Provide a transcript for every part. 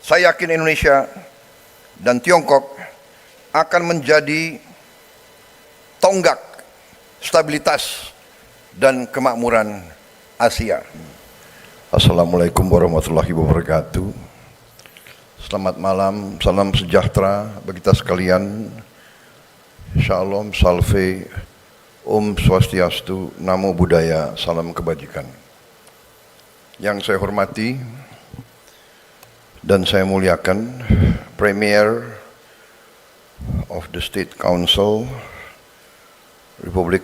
Saya yakin Indonesia dan Tiongkok akan menjadi tonggak stabilitas dan kemakmuran Asia. Assalamualaikum warahmatullahi wabarakatuh. Selamat malam, salam sejahtera bagi kita sekalian. Shalom, salve, Om Swastiastu, Namo Buddhaya, salam kebajikan. Yang saya hormati dan saya muliakan Premier of the State Council Republik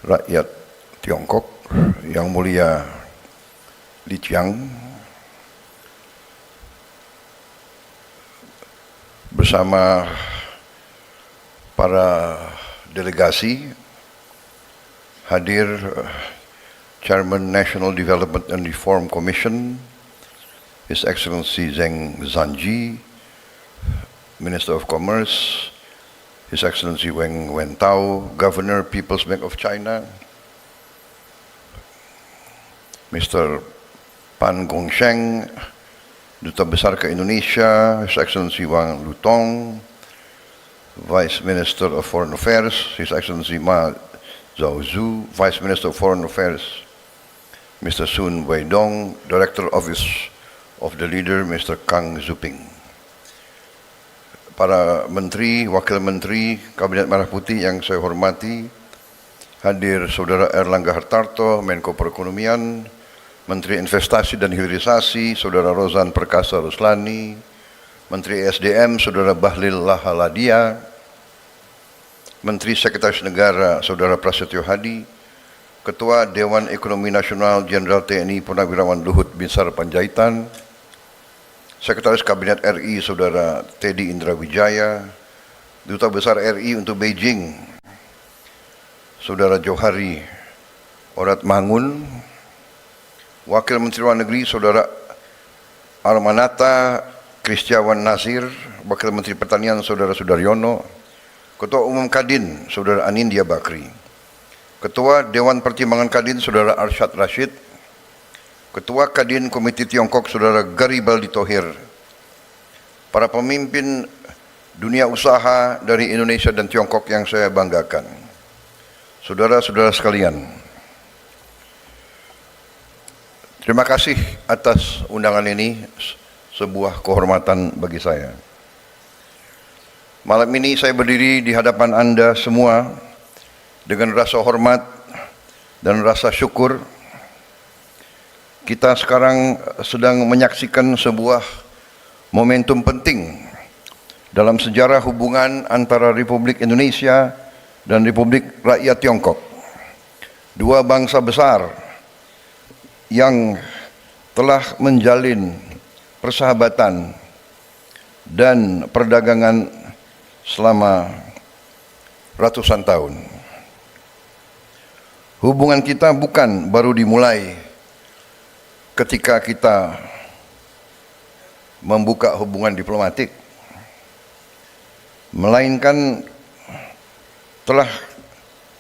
Rakyat Tiongkok, Yang Mulia Li Qiang, bersama para delegasi, hadir Chairman National Development and Reform Commission, His Excellency Zheng Zanji, Minister of Commerce, His Excellency Wang Wentao, Governor, People's Bank of China, Mr. Pan Gongsheng, Duta Besar ke Indonesia, His Excellency Wang Lutong, Vice Minister of Foreign Affairs, His Excellency Ma Zhaozhu, Vice Minister of Foreign Affairs, Mr. Sun Weidong, Director Office of the Leader, Mr. Kang Zuping. Para Menteri, Wakil Menteri, Kabinet Merah Putih yang saya hormati, hadir Saudara Erlangga Hartarto, Menko Perekonomian, Menteri Investasi dan Hilirisasi, Saudara Rozan Perkasa Ruslani, Menteri SDM, Saudara Bahlil Lahaladia, Menteri Sekretaris Negara, Saudara Prasetyo Hadi, Ketua Dewan Ekonomi Nasional Jenderal TNI Purnawirawan Luhut Binsar Panjaitan, Sekretaris Kabinet RI Saudara Teddy Indra Wijaya, Duta Besar RI untuk Beijing Saudara Johari Orat Mangun, Wakil Menteri Luar Negeri Saudara Armanata Kristiawan Nasir, Wakil Menteri Pertanian Saudara Sudaryono, Ketua Umum Kadin Saudara Anindya Bakri, Ketua Dewan Pertimbangan Kadin Saudara Arsyad Rashid, Ketua Kadin Komite Tiongkok Saudara Garibaldi Thohir, para pemimpin dunia usaha dari Indonesia dan Tiongkok yang saya banggakan, saudara-saudara sekalian, terima kasih atas undangan ini, sebuah kehormatan bagi saya. Malam ini saya berdiri di hadapan Anda semua dengan rasa hormat dan rasa syukur. Kita sekarang sedang menyaksikan sebuah momentum penting dalam sejarah hubungan antara Republik Indonesia dan Republik Rakyat Tiongkok. Dua bangsa besar yang telah menjalin persahabatan dan perdagangan selama ratusan tahun. Hubungan kita bukan baru dimulai ketika kita membuka hubungan diplomatik, melainkan telah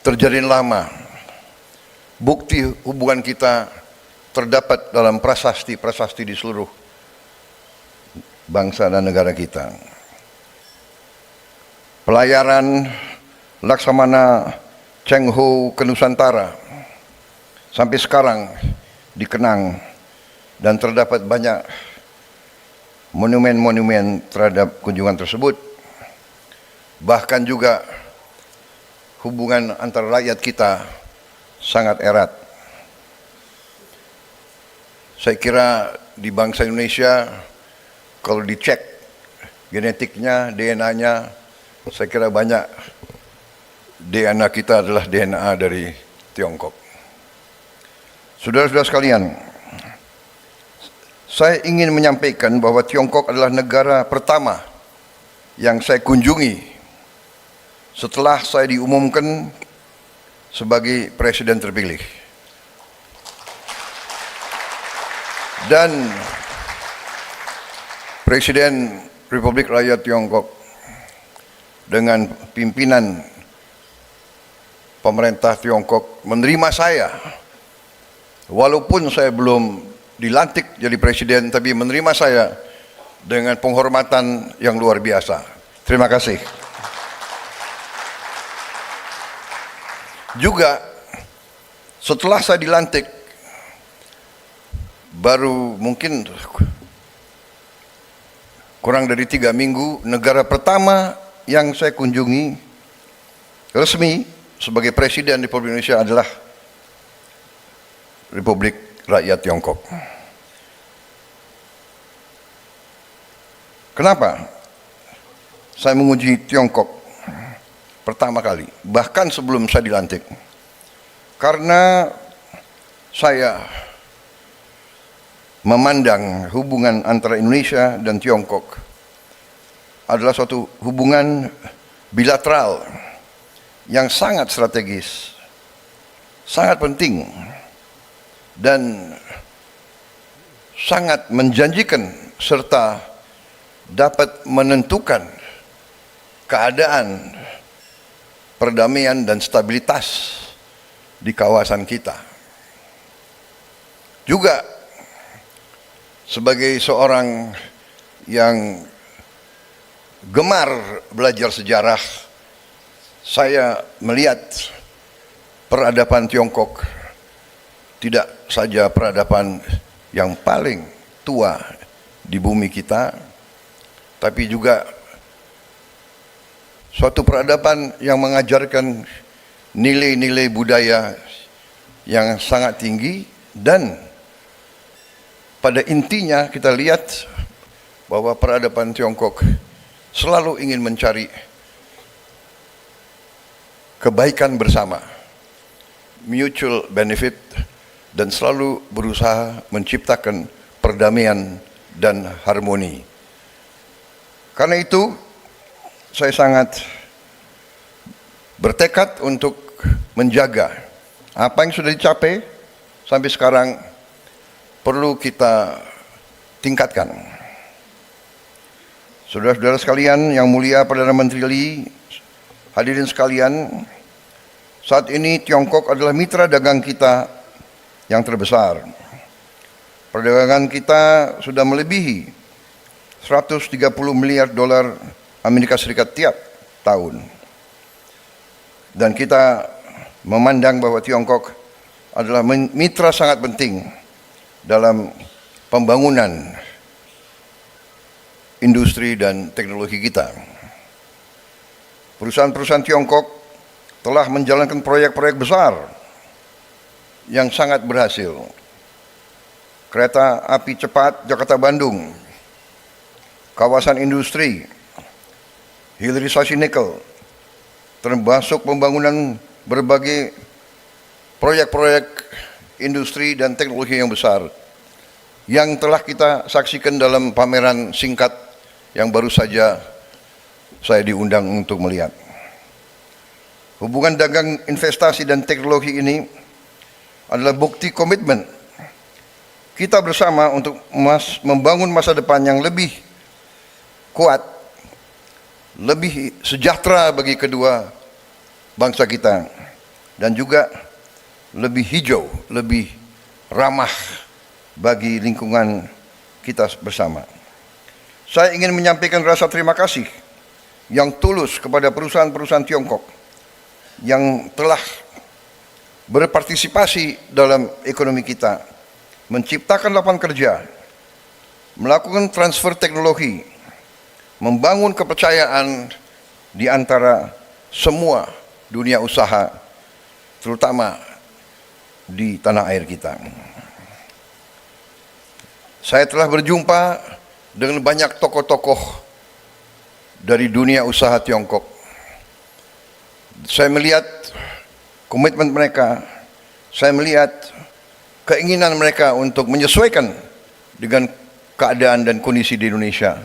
terjadi lama. Bukti hubungan kita terdapat dalam prasasti-prasasti di seluruh bangsa dan negara kita. Pelayaran Laksamana Cheng Ho ke Nusantara sampai sekarang dikenang dan terdapat banyak monumen-monumen terhadap kunjungan tersebut. Bahkan juga hubungan antara rakyat kita sangat erat. Saya kira di bangsa Indonesia kalau dicek genetiknya, DNA-nya, saya kira banyak DNA kita adalah DNA dari Tiongkok. Saudara-saudara sekalian, saya ingin menyampaikan bahwa Tiongkok adalah negara pertama yang saya kunjungi setelah saya diumumkan sebagai presiden terpilih. Dan Presiden Republik Rakyat Tiongkok dengan pimpinan pemerintah Tiongkok menerima saya, walaupun saya belum dilantik jadi presiden, tapi menerima saya dengan penghormatan yang luar biasa. Terima kasih. Juga setelah saya dilantik, baru mungkin kurang dari 3 minggu, negara pertama yang saya kunjungi resmi sebagai presiden Republik Indonesia adalah Republik Rakyat Tiongkok. Kenapa saya menguji Tiongkok pertama kali, bahkan sebelum saya dilantik? Karena saya memandang hubungan antara Indonesia dan Tiongkok adalah suatu hubungan bilateral yang sangat strategis, sangat penting, dan sangat menjanjikan serta dapat menentukan keadaan perdamaian dan stabilitas di kawasan kita. Juga sebagai seorang yang gemar belajar sejarah, saya melihat peradaban Tiongkok tidak saja peradaban yang paling tua di bumi kita, tapi juga suatu peradaban yang mengajarkan nilai-nilai budaya yang sangat tinggi, dan pada intinya kita lihat bahwa peradaban Tiongkok selalu ingin mencari kebaikan bersama, mutual benefit, dan selalu berusaha menciptakan perdamaian dan harmoni. Karena itu, saya sangat bertekad untuk menjaga apa yang sudah dicapai sampai sekarang, perlu kita tingkatkan. Saudara-saudara sekalian yang mulia, Perdana Menteri Lee, hadirin sekalian, saat ini Tiongkok adalah mitra dagang kita yang terbesar. Perdagangan kita sudah melebihi 130 miliar dolar Amerika Serikat tiap tahun. Dan kita memandang bahwa Tiongkok adalah mitra sangat penting dalam pembangunan industri dan teknologi kita. Perusahaan-perusahaan Tiongkok telah menjalankan proyek-proyek besar yang sangat berhasil. Kereta api cepat Jakarta-Bandung, kawasan industri, hilirisasi nikel, termasuk pembangunan berbagai proyek-proyek industri dan teknologi yang besar yang telah kita saksikan dalam pameran singkat yang baru saja saya diundang untuk melihat. Hubungan dagang, investasi, dan teknologi ini adalah bukti komitmen kita bersama untuk membangun masa depan yang lebih kuat, lebih sejahtera bagi kedua bangsa kita, dan juga lebih hijau, lebih ramah bagi lingkungan kita bersama. Saya ingin menyampaikan rasa terima kasih yang tulus kepada perusahaan-perusahaan Tiongkok yang telah berpartisipasi dalam ekonomi kita, menciptakan lapangan kerja, melakukan transfer teknologi, membangun kepercayaan di antara semua dunia usaha, terutama di tanah air kita. Saya telah berjumpa dengan banyak tokoh-tokoh dari dunia usaha Tiongkok. Saya melihat komitmen mereka, saya melihat keinginan mereka untuk menyesuaikan dengan keadaan dan kondisi di Indonesia.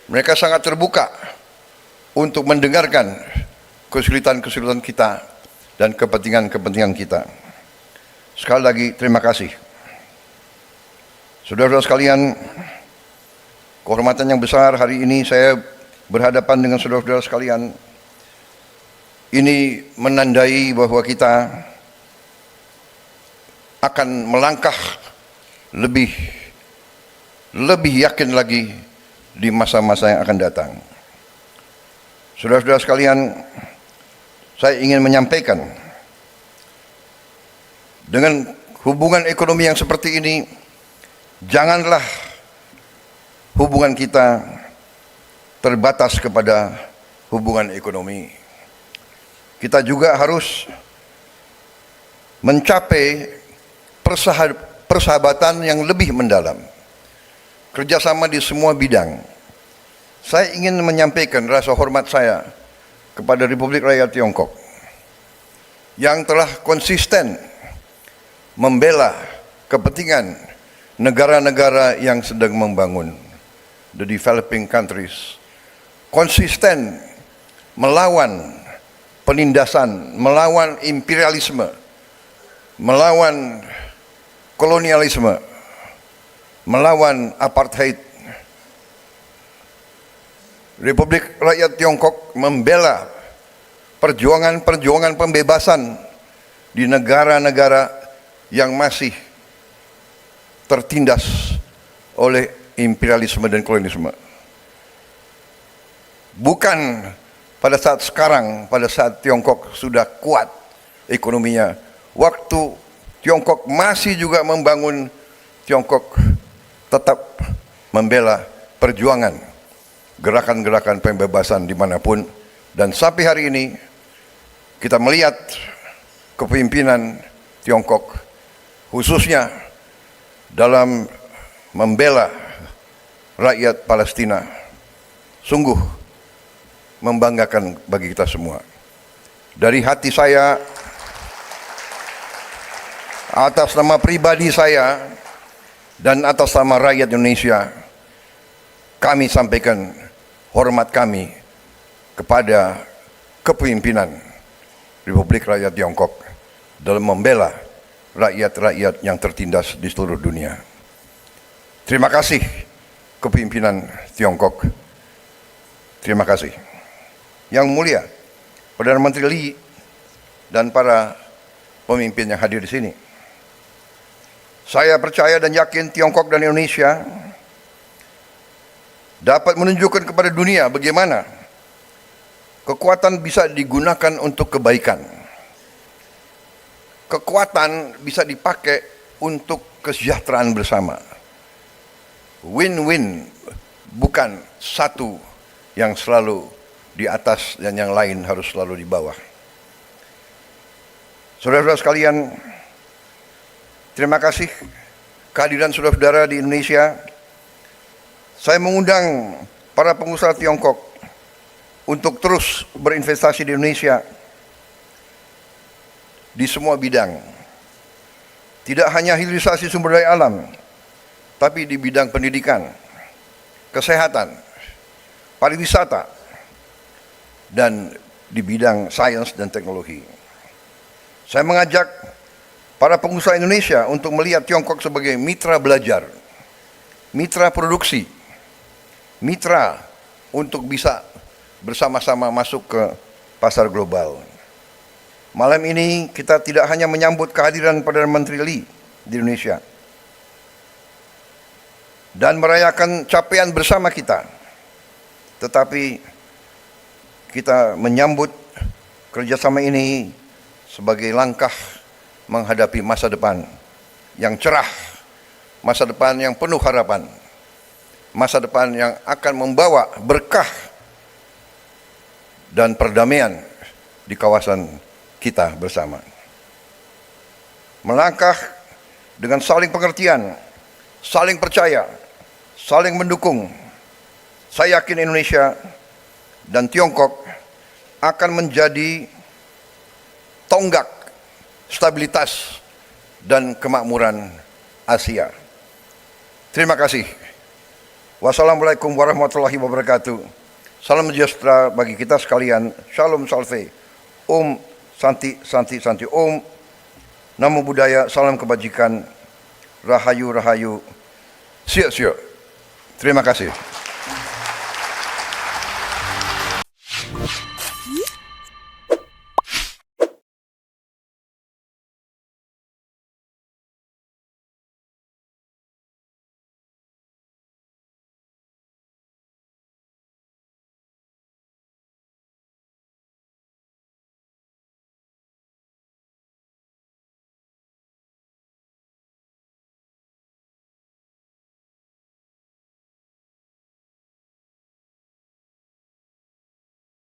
Mereka sangat terbuka untuk mendengarkan kesulitan-kesulitan kita dan kepentingan-kepentingan kita. Sekali lagi terima kasih. Saudara-saudara sekalian, kehormatan yang besar hari ini saya berhadapan dengan saudara-saudara sekalian. Ini menandai bahwa kita akan melangkah lebih yakin lagi di masa-masa yang akan datang. Saudara-saudara sekalian, saya ingin menyampaikan, dengan hubungan ekonomi yang seperti ini, janganlah hubungan kita terbatas kepada hubungan ekonomi. Kita juga harus mencapai persahabatan yang lebih mendalam, kerjasama di semua bidang. Saya ingin menyampaikan rasa hormat saya kepada Republik Rakyat Tiongkok yang telah konsisten membela kepentingan negara-negara yang sedang membangun, the developing countries, konsisten melawan penindasan, melawan imperialisme, melawan kolonialisme, melawan apartheid. Republik Rakyat Tiongkok membela perjuangan-perjuangan pembebasan di negara-negara yang masih tertindas oleh imperialisme dan kolonialisme. Bukan pada saat sekarang, pada saat Tiongkok sudah kuat ekonominya, waktu Tiongkok masih juga membangun, Tiongkok tetap membela perjuangan gerakan-gerakan pembebasan dimanapun. Dan sampai hari ini kita melihat kepemimpinan Tiongkok khususnya dalam membela rakyat Palestina sungguh membanggakan bagi kita semua. Dari hati saya, atas nama pribadi saya dan atas nama rakyat Indonesia, kami sampaikan hormat kami kepada kepemimpinan Republik Rakyat Tiongkok dalam membela rakyat-rakyat yang tertindas di seluruh dunia. Terima kasih kepemimpinan Tiongkok. Terima kasih. Yang mulia Perdana Menteri Lee dan para pemimpin yang hadir di sini. Saya percaya dan yakin Tiongkok dan Indonesia dapat menunjukkan kepada dunia bagaimana kekuatan bisa digunakan untuk kebaikan. Kekuatan bisa dipakai untuk kesejahteraan bersama. Win-win, bukan satu yang selalu di atas dan yang lain harus selalu di bawah. Saudara-saudara sekalian, terima kasih kehadiran saudara-saudara di Indonesia. Saya mengundang para pengusaha Tiongkok untuk terus berinvestasi di Indonesia di semua bidang. Tidak hanya hilirisasi sumber daya alam, tapi di bidang pendidikan, kesehatan, pariwisata, dan di bidang sains dan teknologi. Saya mengajak para pengusaha Indonesia untuk melihat Tiongkok sebagai mitra belajar, mitra produksi, mitra untuk bisa bersama-sama masuk ke pasar global. Malam ini kita tidak hanya menyambut kehadiran Perdana Menteri Lee di Indonesia dan merayakan capaian bersama kita, tetapi kita menyambut kerjasama ini sebagai langkah menghadapi masa depan yang cerah, masa depan yang penuh harapan, masa depan yang akan membawa berkah dan perdamaian di kawasan kita bersama. Melangkah dengan saling pengertian, saling percaya, saling mendukung. Saya yakin Indonesia dan Tiongkok akan menjadi tonggak stabilitas dan kemakmuran Asia. Terima kasih. Wassalamualaikum warahmatullahi wabarakatuh. Salam sejahtera bagi kita sekalian. Shalom salve. Om Santi Santi Santi. Om Namo Buddhaya. Salam kebajikan. Rahayu Rahayu. Siap siap. Terima kasih.